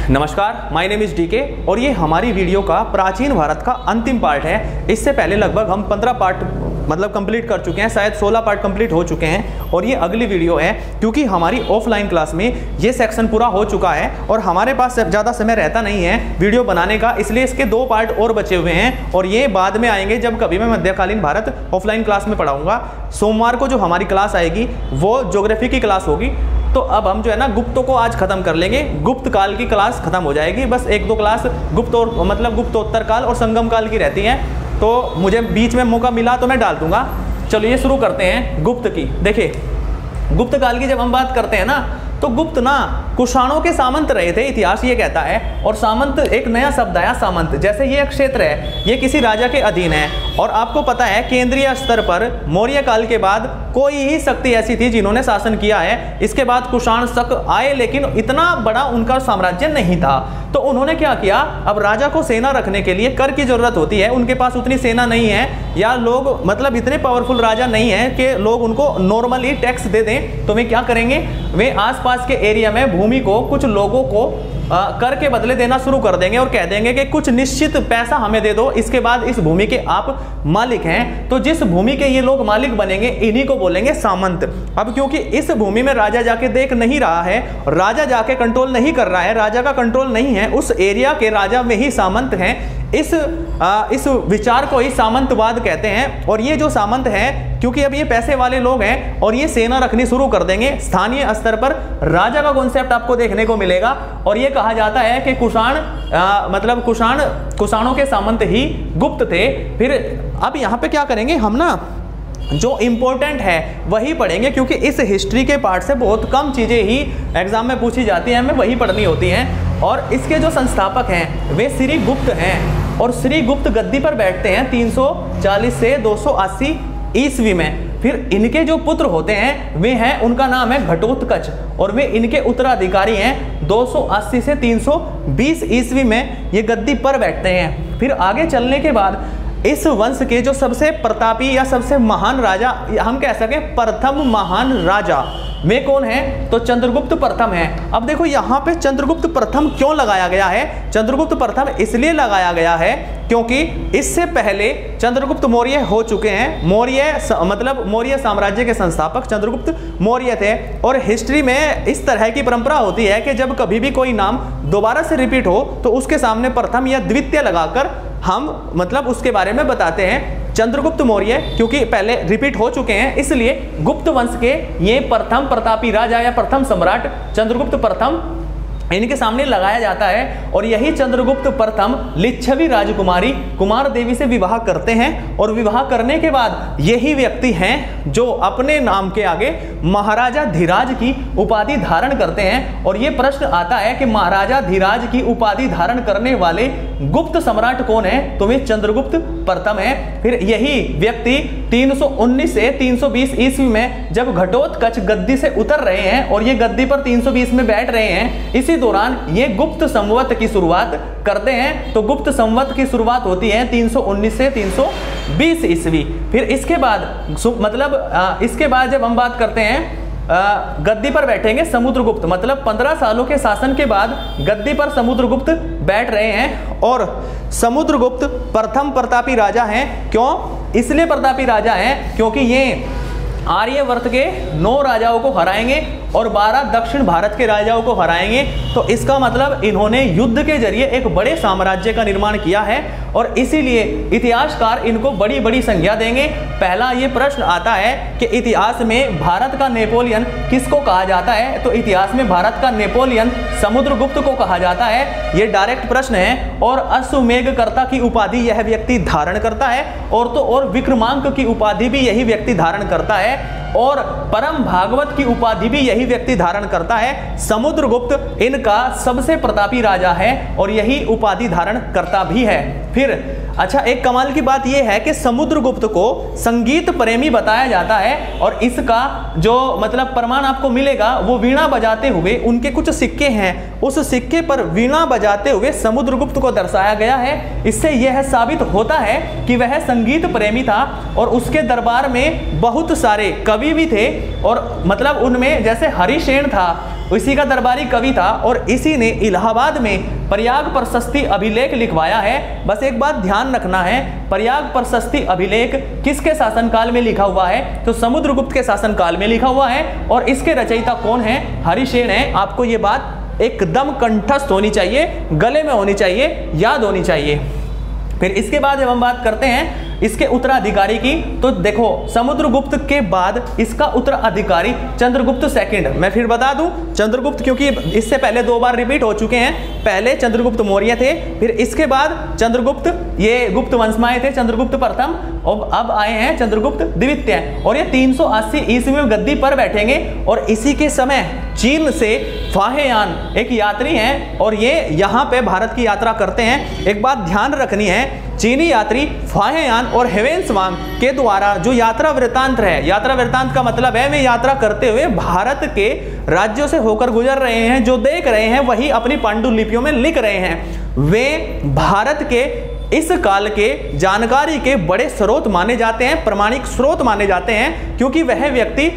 नमस्कार, my name is DK और ये हमारी वीडियो का प्राचीन भारत का अंतिम पार्ट है। इससे पहले लगभग हम 15 पार्ट कंप्लीट कर चुके हैं, शायद 16 पार्ट कंप्लीट हो चुके हैं और ये अगली वीडियो है क्योंकि हमारी ऑफलाइन क्लास में ये सेक्शन पूरा हो चुका है और हमारे पास ज़्यादा समय रहता नहीं है वीडियो बनाने का, इसलिए इसके 2 पार्ट और बचे हुए हैं और ये बाद में आएंगे जब कभी मैं मध्यकालीन भारत ऑफलाइन क्लास में पढ़ाऊँगा। सोमवार को जो हमारी क्लास आएगी वो ज्योग्राफी की क्लास होगी। तो अब हम जो है ना गुप्तों को आज खत्म कर लेंगे, गुप्त काल की क्लास खत्म हो जाएगी। बस 1-2 क्लास गुप्तोत्तर काल और संगम काल की रहती हैं, तो मुझे बीच में मौका मिला तो मैं डाल दूंगा। चलिए शुरू करते हैं गुप्त की। देखिए गुप्त काल की जब हम बात करते हैं ना तो गुप्त ना कुषाणों के सामंत रहे थे, इतिहास ये कहता है। और सामंत एक नया शब्द आया, सामंत। जैसे ये एक क्षेत्र है, ये किसी राजा के अधीन है और आपको पता है केंद्रीय स्तर पर मौर्य काल के बाद कोई ही शक्ति ऐसी थी जिन्होंने शासन किया है। इसके बाद कुषाण शक आए लेकिन इतना बड़ा उनका साम्राज्य नहीं था, तो उन्होंने क्या किया, अब राजा को सेना रखने के लिए कर की जरूरत होती है, उनके पास उतनी सेना नहीं है या लोग इतने पावरफुल राजा नहीं है कि लोग उनको नॉर्मली टैक्स दे दें। तो वे क्या करेंगे, वे आसपास के एरिया में भूमि को कुछ लोगों को कर के बदले देना शुरू कर देंगे और कह देंगे कि कुछ निश्चित पैसा हमें दे दो, इसके बाद इस भूमि के आप मालिक हैं। तो जिस भूमि के ये लोग मालिक बनेंगे इन्हीं को बोलेंगे सामंत। अब क्योंकि इस भूमि में राजा जाके देख नहीं रहा है, राजा जाके कंट्रोल नहीं कर रहा है, राजा का कंट्रोल नहीं है, उस एरिया के राजा में ही सामंत हैं। इस विचार को ही सामंतवाद कहते हैं। और ये जो सामंत हैं, क्योंकि अब ये पैसे वाले लोग हैं और ये सेना रखनी शुरू कर देंगे, स्थानीय स्तर पर राजा का कॉन्सेप्ट आपको देखने को मिलेगा। और ये कहा जाता है कि कुषाणों के सामंत ही गुप्त थे। फिर अब यहाँ पे क्या करेंगे हम ना, जो इम्पोर्टेंट है वही पढ़ेंगे क्योंकि इस हिस्ट्री के पार्ट से बहुत कम चीज़ें ही एग्जाम में पूछी जाती हैं, हमें वही पढ़नी होती हैं। और इसके जो संस्थापक हैं वे श्री गुप्त हैं और श्री गुप्त गद्दी पर बैठते हैं 340 से 280 ईस्वी में। फिर इनके जो पुत्र होते हैं वे हैं, उनका नाम है घटोत्कच और वे इनके उत्तराधिकारी हैं। 280 से 320 ईस्वी में ये गद्दी पर बैठते हैं। फिर आगे चलने के बाद इस वंश के जो सबसे प्रतापी या सबसे महान राजा, हम कह सकें प्रथम महान राजा, वे कौन है, तो चंद्रगुप्त प्रथम है। अब देखो यहाँ पे चंद्रगुप्त प्रथम क्यों लगाया गया है, चंद्रगुप्त प्रथम इसलिए लगाया गया है क्योंकि इससे पहले चंद्रगुप्त मौर्य हो चुके हैं। मौर्य साम्राज्य के संस्थापक चंद्रगुप्त मौर्य थे। और हिस्ट्री में इस तरह की परंपरा होती है कि जब कभी भी कोई नाम दोबारा से रिपीट हो तो उसके सामने प्रथम या द्वितीय लगाकर हम उसके बारे में बताते हैं। चंद्रगुप्त मौर्य क्योंकि पहले रिपीट हो चुके हैं, इसलिए गुप्त वंश के ये प्रथम प्रतापी राजा या प्रथम सम्राट चंद्रगुप्त प्रथम इनके सामने लगाया जाता है। और यही चंद्रगुप्त प्रथम लिच्छवी राजकुमारी कुमार देवी से विवाह करते हैं और विवाह करने के बाद यही व्यक्ति हैं जो अपने नाम के आगे महाराजा धीराज की उपाधि धारण करते हैं। और ये प्रश्न आता है कि महाराजा धीराज की उपाधि धारण करने वाले गुप्त सम्राट कौन है, तो वे चंद्रगुप्त प्रथम है। फिर यही व्यक्ति 319 से 320 ईस्वी में जब घटोत्कच गद्दी से उतर रहे हैं और ये गद्दी पर 320 में बैठ रहे हैं, इसी दौरान ये गुप्त संवत की शुरुआत करते हैं। तो गुप्त संवत की शुरुआत होती है 319 से 320 ईस्वी। फिर इसके बाद जब हम बात करते हैं गद्दी पर बैठेंगे समुद्रगुप्त, 15 सालों के शासन के बाद गद्दी पर समुद्रगुप्त बैठ रहे हैं। और समुद्रगुप्त प्रथम प्रतापी राजा हैं। क्यों, इसलिए प्रतापी राजा हैं क्योंकि ये आर्यवर्त के 9 राजाओं को हराएंगे और 12 दक्षिण भारत के राजाओं को हराएंगे। तो इसका मतलब इन्होंने युद्ध के जरिए एक बड़े साम्राज्य का निर्माण किया है और इसीलिए इतिहासकार इनको बड़ी बड़ी संज्ञा देंगे। पहला ये प्रश्न आता है कि इतिहास में भारत का नेपोलियन किसको कहा जाता है, तो इतिहास में भारत का नेपोलियन समुद्रगुप्त को कहा जाता है। ये डायरेक्ट प्रश्न है। और अश्वमेधकर्ता की उपाधि यह व्यक्ति धारण करता है और विक्रमांक की उपाधि भी यही व्यक्ति धारण करता है और परम भागवत की उपाधि भी यही व्यक्ति धारण करता है। समुद्रगुप्त इनका सबसे प्रतापी राजा है और यही उपाधि धारण करता भी है। फिर अच्छा, एक कमाल की बात यह है कि समुद्रगुप्त को संगीत प्रेमी बताया जाता है और इसका जो प्रमाण आपको मिलेगा वो वीणा बजाते हुए उनके कुछ सिक्के हैं, उस सिक्के पर वीणा बजाते हुए समुद्रगुप्त को दर्शाया गया है। इससे यह साबित होता है कि वह संगीत प्रेमी था और उसके दरबार में बहुत सारे कवि भी थे और उनमें जैसे जैसे हरिसेन था, इसी का दरबारी कवि था और इसी ने इलाहाबाद में प्रयाग प्रशस्ति अभिलेख लिखवाया है। बस एक बात ध्यान रखना है, प्रयाग प्रशस्ति अभिलेख किसके शासनकाल में लिखा हुआ है? तो समुद्रगुप्त के शासनकाल में लिखा हुआ है और इसके रचयिता कौन है? हरिसेन है। आपको ये बात एकदम कंठस्थ होनी चाहिए, गले में होनी चाहिए, याद होनी चाहिए। फिर इसके बाद जब हम बात करते हैं इसके उत्तराधिकारी की, तो देखो समुद्रगुप्त के बाद इसका उत्तराधिकारी चंद्रगुप्त सेकंड। मैं फिर बता दूं, चंद्रगुप्त क्योंकि इससे पहले 2 बार रिपीट हो चुके हैं, पहले चंद्रगुप्त मौर्य थे, फिर इसके बाद चंद्रगुप्त, ये गुप्त वंश में आए थे चंद्रगुप्त प्रथम, और अब आए हैं चंद्रगुप्त द्वितीय, और ये 380 ईस्वी में गद्दी पर बैठेंगे। और इसी के समय चीन से फाहेयान एक यात्री हैं और ये यहाँ पे भारत की यात्रा करते हैं। एक बात ध्यान रखनी है, चीनी यात्री फाहेयान और हेवेंसवांग के द्वारा जो यात्रा वृत्तांत है, यात्रा वृत्तांत का मतलब है वे यात्रा करते हुए भारत के राज्यों से होकर गुजर रहे हैं, जो देख रहे हैं वही अपनी पांडुलिपियों में लिख रहे हैं। वे भारत के इस काल के जानकारी के बड़े स्रोत माने जाते हैं, प्रमाणिक स्रोत माने जाते हैं, क्योंकि वह व्यक्ति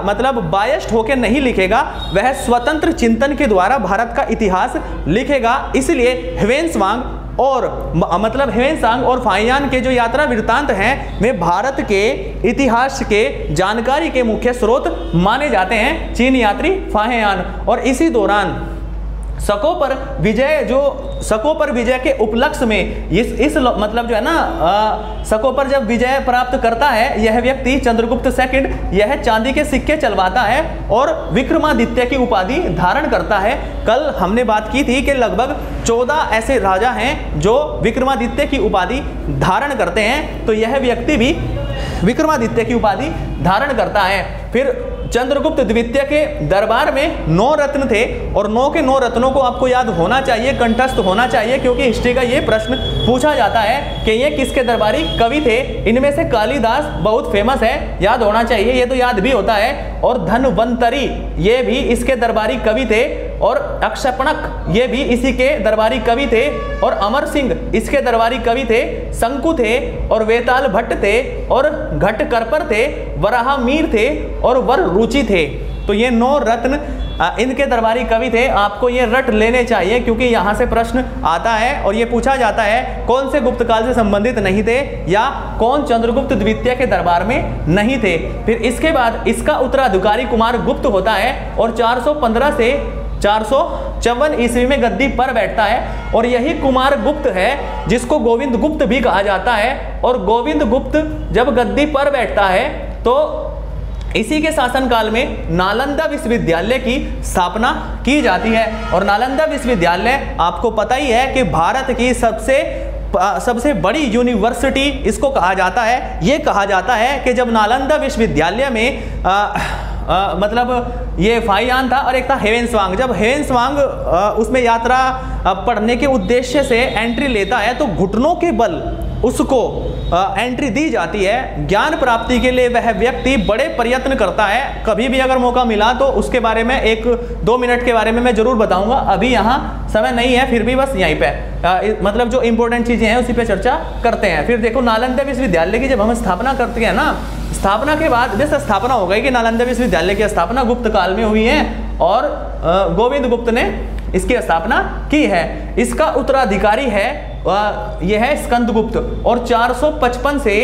मतलब बायस्ड होकर नहीं लिखेगा, वह स्वतंत्र चिंतन के द्वारा भारत का इतिहास लिखेगा। इसलिए हेवेंसवांग और मतलब हेवेंसवांग और फाहेयान के जो यात्रा वृत्तांत हैं वे भारत के इतिहास के जानकारी के मुख्य स्रोत माने जाते हैं, चीन यात्री फाहेयान। और इसी दौरान सकोपर विजय के उपलक्ष्य में इस मतलब जो है ना सकोपर जब विजय प्राप्त करता है यह व्यक्ति चंद्रगुप्त सेकंड, यह चांदी के सिक्के चलवाता है और विक्रमादित्य की उपाधि धारण करता है। कल हमने बात की थी कि लगभग 14 ऐसे राजा हैं जो विक्रमादित्य की उपाधि धारण करते हैं, तो यह व्यक्ति भी विक्रमादित्य की उपाधि धारण करता है। फिर चंद्रगुप्त द्वितीय के दरबार में 9 रत्न थे और 9 के 9 रत्नों को आपको याद होना चाहिए, कंठस्थ होना चाहिए, क्योंकि हिस्ट्री का ये प्रश्न पूछा जाता है कि ये किसके दरबारी कवि थे। इनमें से कालिदास बहुत फेमस है, याद होना चाहिए, ये तो याद भी होता है। और धनवंतरी ये भी इसके दरबारी कवि थे, और अक्षपणक ये भी इसी के दरबारी कवि थे, और अमर सिंह इसके दरबारी कवि थे, शंकु थे और वेताल भट्ट थे, और घटकरपर थे, वराहमीर थे और वर रुचि थे। तो ये 9 रत्न इनके दरबारी कवि थे। आपको ये रट लेने चाहिए क्योंकि यहाँ से प्रश्न आता है और ये पूछा जाता है कौन से गुप्त काल से संबंधित नहीं थे या कौन चंद्रगुप्त द्वितीय के दरबार में नहीं थे। फिर इसके बाद इसका उत्तराधिकारी कुमार गुप्त होता है और 415 से 454 ईस्वी में गद्दी पर बैठता है, और यही कुमार गुप्त है जिसको गोविंद गुप्त भी कहा जाता है। और गोविंद गुप्त जब गद्दी पर बैठता है तो इसी के शासनकाल में नालंदा विश्वविद्यालय की स्थापना की जाती है। और नालंदा विश्वविद्यालय आपको पता ही है कि भारत की सबसे बड़ी यूनिवर्सिटी इसको कहा जाता है। ये कहा जाता है कि जब नालंदा विश्वविद्यालय में मतलब ये फाहेयान था और एक था हेवेंसवांग, जब हेवेंसवांग उसमें यात्रा पढ़ने के उद्देश्य से एंट्री लेता है तो घुटनों के बल उसको एंट्री दी जाती है। ज्ञान प्राप्ति के लिए वह व्यक्ति बड़े प्रयत्न करता है। कभी भी अगर मौका मिला तो उसके बारे में 1-2 मिनट के बारे में मैं जरूर बताऊंगा, अभी यहाँ समय नहीं है, फिर भी बस यहीं पे मतलब जो इंपॉर्टेंट चीजें हैं उसी पे चर्चा करते हैं। फिर देखो नालंदा विश्वविद्यालय की जब हम स्थापना करते हैं ना, स्थापना के बाद जैसे स्थापना हो गई कि नालंदा विश्वविद्यालय की स्थापना गुप्त काल में हुई है और गोविंद गुप्त ने इसकी स्थापना की है। इसका उत्तराधिकारी है यह है स्कंदगुप्त, और 455 से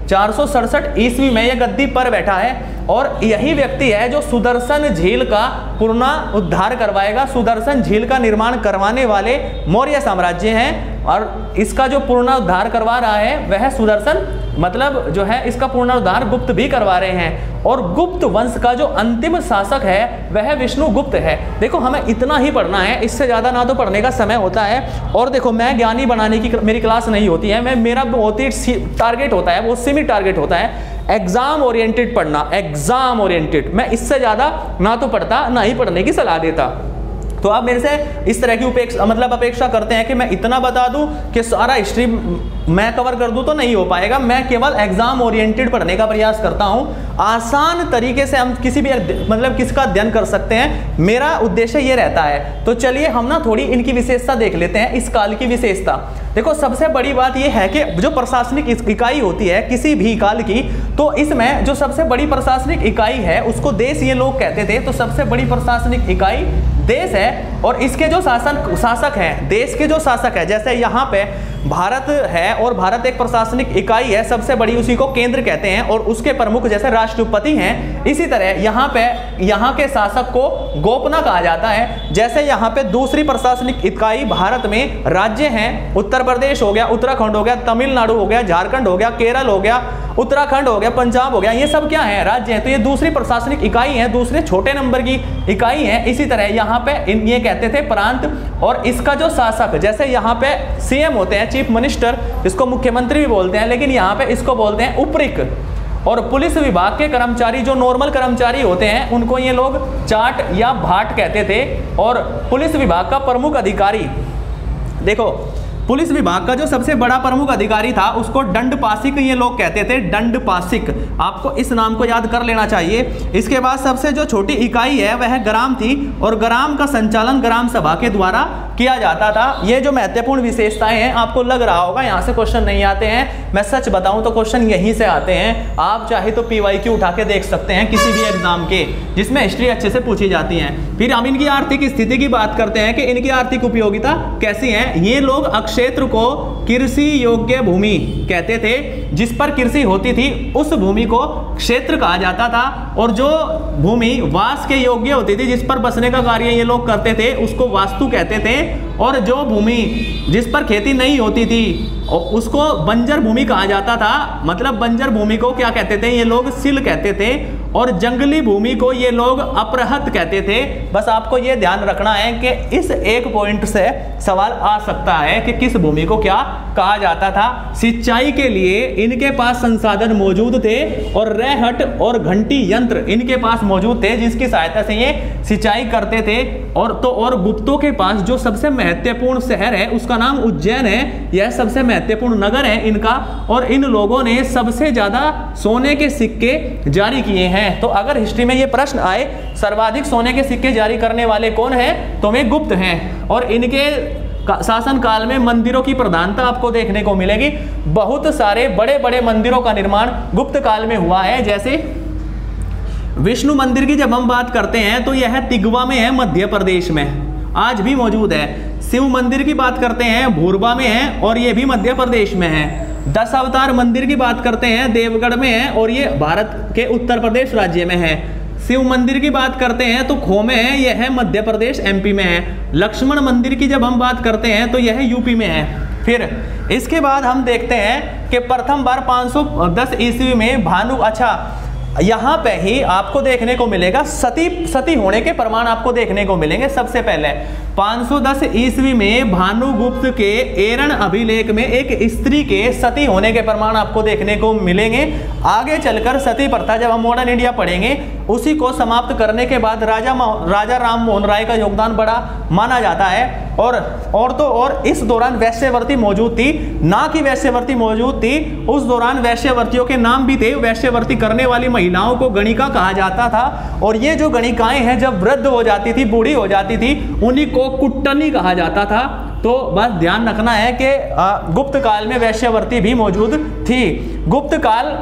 467 ईस्वी में यह गद्दी पर बैठा है। और यही व्यक्ति है जो सुदर्शन झील का पुनरुद्धार करवाएगा। सुदर्शन झील का निर्माण करवाने वाले मौर्य साम्राज्य हैं और इसका जो पुनरुद्धार करवा रहा है वह सुदर्शन मतलब जो है इसका पुनरुद्धार गुप्त भी करवा रहे हैं। और गुप्त वंश का जो अंतिम शासक है वह विष्णुगुप्त है। देखो हमें इतना ही पढ़ना है, इससे ज़्यादा ना तो पढ़ने का समय होता है। और देखो मैं ज्ञानी बनाने की मेरी क्लास नहीं होती है, मेरा बहुत ही टारगेट होता है, बहुत सीमित टारगेट होता है एग्जाम ओरिएंटेड पढ़ना, एग्जाम ओरिएंटेड। मैं इससे ज़्यादा ना तो पढ़ता ना ही पढ़ने की सलाह देता। तो आप मेरे से इस तरह की अपेक्षा करते हैं कि मैं इतना बता दूं कि सारा हिस्ट्री मैं कवर कर दूं, तो नहीं हो पाएगा। मैं केवल एग्जाम ओरिएंटेड पढ़ने का प्रयास करता हूं। आसान तरीके से हम किसी भी किसका अध्ययन कर सकते हैं, मेरा उद्देश्य ये रहता है। तो चलिए हम ना थोड़ी इनकी विशेषता देख लेते हैं, इस काल की विशेषता। देखो सबसे बड़ी बात यह है कि जो प्रशासनिक इकाई होती है किसी भी काल की, तो इसमें जो सबसे बड़ी प्रशासनिक इकाई है उसको देश ये लोग कहते थे। तो सबसे बड़ी प्रशासनिक इकाई देश है, और इसके जो शासक हैं, देश के जो शासक है, जैसे यहाँ पे भारत है और भारत एक प्रशासनिक इकाई है सबसे बड़ी, उसी को केंद्र कहते हैं, और उसके प्रमुख जैसे राष्ट्रपति हैं। इसी तरह यहाँ पे यहाँ के शासक को गोपना कहा जाता है। जैसे यहाँ पे दूसरी प्रशासनिक इकाई भारत में राज्य हैं, उत्तर प्रदेश हो गया, उत्तराखंड हो गया, तमिलनाडु हो गया, झारखंड हो गया, केरल हो गया, उत्तराखंड हो गया, पंजाब हो गया, ये सब क्या है, राज्य हैं। तो ये दूसरी प्रशासनिक इकाई है, दूसरे छोटे नंबर की इकाई है। इसी तरह यहाँ पे ये कहते थे प्रांत, और इसका जो शासक, जैसे यहाँ पे सीएम होते हैं, चीफ मिनिस्टर, इसको मुख्यमंत्री भी बोलते हैं, लेकिन यहाँ पे इसको बोलते हैं उपरिक। और पुलिस विभाग के कर्मचारी जो नॉर्मल कर्मचारी होते हैं उनको ये लोग चाट या भाट कहते थे। और पुलिस विभाग का प्रमुख अधिकारी, देखो पुलिस विभाग का जो सबसे बड़ा प्रमुख अधिकारी था उसको दंडपाशिक ये लोग कहते थे, दंडपाशिक। आपको इस नाम को याद कर लेना चाहिए। इसके बाद सबसे जो छोटी इकाई है वह ग्राम थी, और ग्राम का संचालन ग्राम सभा के द्वारा किया जाता था। ये जो महत्वपूर्ण विशेषताएं हैं, आपको लग रहा होगा यहाँ से क्वेश्चन नहीं आते हैं, मैं सच बताऊं तो क्वेश्चन यहीं से आते हैं। आप चाहे तो PYQ उठा के देख सकते हैं किसी भी एग्जाम के, जिसमें हिस्ट्री अच्छे से पूछी जाती है। फिर हम इनकी आर्थिक स्थिति की बात करते हैं कि इनकी आर्थिक उपयोगिता कैसी है। ये लोग क्षेत्र को कृषि योग्य भूमि कहते थे, जिस पर कृषि होती थी उस भूमि को क्षेत्र कहा जाता था। और जो भूमि वास के योग्य होती थी, जिस पर बसने का कार्य ये लोग करते थे, उसको वास्तु कहते थे। और जो भूमि जिस पर खेती नहीं होती थी उसको बंजर भूमि कहा जाता था। मतलब बंजर भूमि को क्या कहते थे ये लोग, सिल कहते थे। और जंगली भूमि को ये लोग अपरहत कहते थे। बस आपको ये ध्यान रखना है कि इस एक पॉइंट से सवाल आ सकता है कि किस भूमि को क्या कहा जाता था। सिंचाई के लिए इनके पास संसाधन मौजूद थे, और रहट और घंटी यंत्र इनके पास मौजूद थे, जिसकी सहायता से ये सिंचाई करते थे। और गुप्तों के पास जो सबसे महत्वपूर्ण शहर है उसका नाम उज्जैन है। यह सबसे महत्वपूर्ण नगर है इनका, और इन लोगों ने सबसे ज्यादा सोने के सिक्के जारी किए हैं। तो अगर हिस्ट्री में ये प्रश्न आए सर्वाधिक सोने के सिक्के जारी करने वाले कौन हैं, तो वे गुप्त हैं। और इनके शासन काल में मंदिरों की प्रधानता आपको देखने को मिलेगी। बहुत सारे बड़े बड़े मंदिरों का निर्माण गुप्त काल में हुआ है। जैसे विष्णु मंदिर की जब हम बात करते हैं तो यह तिगवा में है, मध्य प्रदेश में आज भी मौजूद है। शिव मंदिर की बात करते हैं भूरबा में है, और यह भी मध्य प्रदेश में है। 10 अवतार मंदिर की बात करते हैं देवगढ़ में है, और ये भारत के उत्तर प्रदेश राज्य में है। शिव मंदिर की बात करते हैं तो खो में है, यह है मध्य प्रदेश MP में है। लक्ष्मण मंदिर की जब हम बात करते हैं तो यह UP में है। फिर इसके बाद हम देखते हैं कि प्रथम बार 510 ईस्वी में भानु, अच्छा यहाँ पे ही आपको देखने को मिलेगा सती होने के प्रमाण आपको देखने को मिलेंगे। सबसे पहले 510 ईस्वी में भानुगुप्त के एरण अभिलेख में एक स्त्री के सती होने के प्रमाण आपको देखने को मिलेंगे। आगे चलकर सती प्रथा जब हम मॉडर्न इंडिया पढ़ेंगे उसी को समाप्त करने के बाद राजा राम मोहन राय का योगदान बड़ा माना जाता है। और इस दौरान वैश्यवर्ती मौजूद थी, ना कि वैश्यवर्ती मौजूद थी, उस दौरान वैश्यवर्तियों के नाम भी थे। वैश्यवर्ती करने वाली महिलाओं को गणिका कहा जाता था, और ये जो गणिकाएं हैं जब वृद्ध हो जाती थी, बूढ़ी हो जाती थी, उन्हीं को कुट्टनी कहा जाता था। तो बस ध्यान रखना है कि गुप्त काल में वैश्यवर्ती भी मौजूद थी। गुप्त काल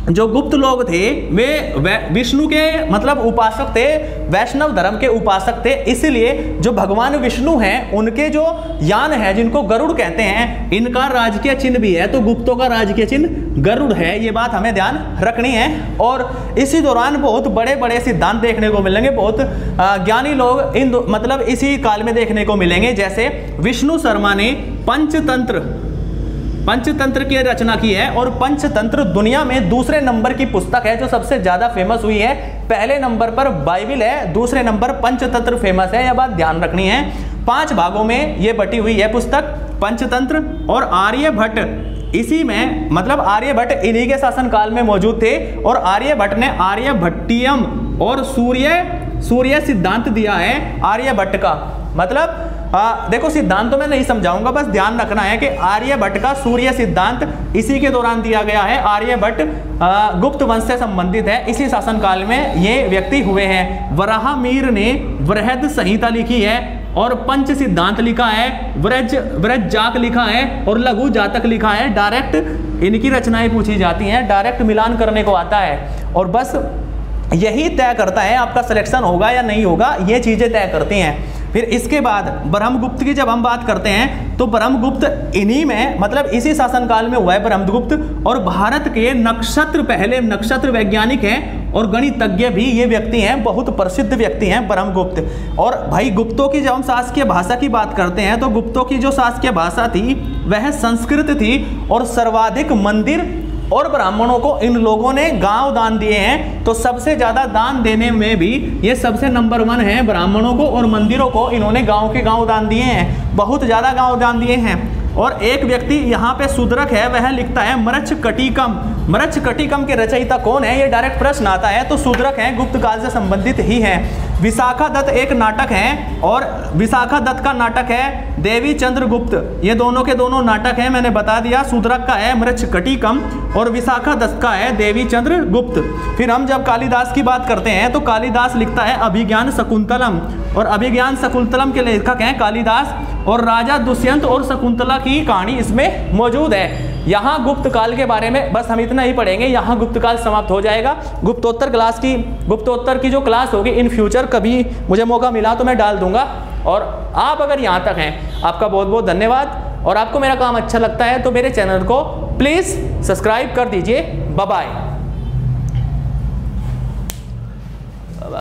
जो गुप्त लोग थे वे विष्णु के मतलब उपासक थे, वैष्णव धर्म के उपासक थे। इसलिए जो भगवान विष्णु हैं उनके जो यान है जिनको गरुड़ कहते हैं, इनका राजकीय चिन्ह भी है। तो गुप्तों का राजकीय चिन्ह गरुड़ है, ये बात हमें ध्यान रखनी है। और इसी दौरान बहुत बड़े बड़े सिद्धांत देखने को मिलेंगे, बहुत ज्ञानी लोग मतलब इसी काल में देखने को मिलेंगे। जैसे विष्णु शर्मा ने पंचतंत्र की रचना की है, और पंचतंत्र दुनिया में दूसरे नंबर की पुस्तक है जो सबसे ज्यादा फेमस हुई है। पहले नंबर पर बाइबिल है, दूसरे नंबर पंचतंत्र फेमस है, यह बात ध्यान रखनी है। 5 भागों में यह बटी हुई है पुस्तक पंचतंत्र। और आर्यभट्ट इसी में मतलब आर्यभट्ट इन्हीं के शासन काल में मौजूद थे, और आर्यभट्ट ने आर्यभट्टियम और सूर्य सूर्य सिद्धांत दिया है आर्यभट्ट का। मतलब देखो सिद्धांत तो मैं नहीं समझाऊंगा, बस ध्यान रखना है कि आर्यभट्ट का सूर्य सिद्धांत इसी के दौरान दिया गया है। आर्यभट्ट गुप्त वंश से संबंधित है, इसी शासनकाल में ये व्यक्ति हुए हैं। वराहमिहिर ने बृहद संहिता लिखी है और पंच सिद्धांत लिखा है, व्रजजाक लिखा है और लघु जातक लिखा है। डायरेक्ट इनकी रचनाएं पूछी जाती हैं, डायरेक्ट मिलान करने को आता है और बस यही तय करता है आपका सिलेक्शन होगा या नहीं होगा, ये चीजें तय करती हैं। फिर इसके बाद ब्रह्मगुप्त की जब हम बात करते हैं तो ब्रह्मगुप्त इन्हीं में मतलब इसी शासनकाल में हुआ है ब्रह्मगुप्त। और भारत के पहले नक्षत्र वैज्ञानिक हैं और गणितज्ञ भी ये व्यक्ति हैं, बहुत प्रसिद्ध व्यक्ति हैं ब्रह्मगुप्त। और भाई गुप्तों की जब हम शासकीय भाषा की बात करते हैं तो गुप्तों की जो शासकीय भाषा थी वह संस्कृत थी और सर्वाधिक मंदिर और ब्राह्मणों को इन लोगों ने गांव दान दिए हैं। तो सबसे ज्यादा दान देने में भी ये सबसे नंबर 1 है, ब्राह्मणों को और मंदिरों को इन्होंने गांव के गांव दान दिए हैं, बहुत ज्यादा गांव दान दिए हैं। और एक व्यक्ति यहाँ पे शूद्रक है, वह लिखता है मृच्छकटिकम। मृच्छकटिकम के रचयिता कौन है, ये डायरेक्ट प्रश्न आता है, तो शूद्रक है, गुप्त काल से संबंधित ही है। विशाखा दत्त एक नाटक है और विशाखा दत्त का नाटक है देवी चंद्रगुप्त, ये दोनों के दोनों नाटक हैं, मैंने बता दिया। शूद्रक का है मृच्छकटिकम और विशाखा दत्त का है देवी चंद्रगुप्त। फिर हम जब कालिदास की बात करते हैं तो कालिदास लिखता है अभिज्ञान शकुंतलम और अभिज्ञान शकुंतलम के लेखक हैं कालिदास और राजा दुष्यंत और शकुंतला की कहानी इसमें मौजूद है। यहाँ गुप्त काल के बारे में बस हम इतना ही पढ़ेंगे, यहाँ गुप्त काल समाप्त हो जाएगा। गुप्तोत्तर की जो क्लास होगी इन फ्यूचर कभी मुझे मौका मिला तो मैं डाल दूंगा। और आप अगर यहाँ तक हैं आपका बहुत बहुत धन्यवाद। और आपको मेरा काम अच्छा लगता है तो मेरे चैनल को प्लीज़ सब्सक्राइब कर दीजिए। Bye bye.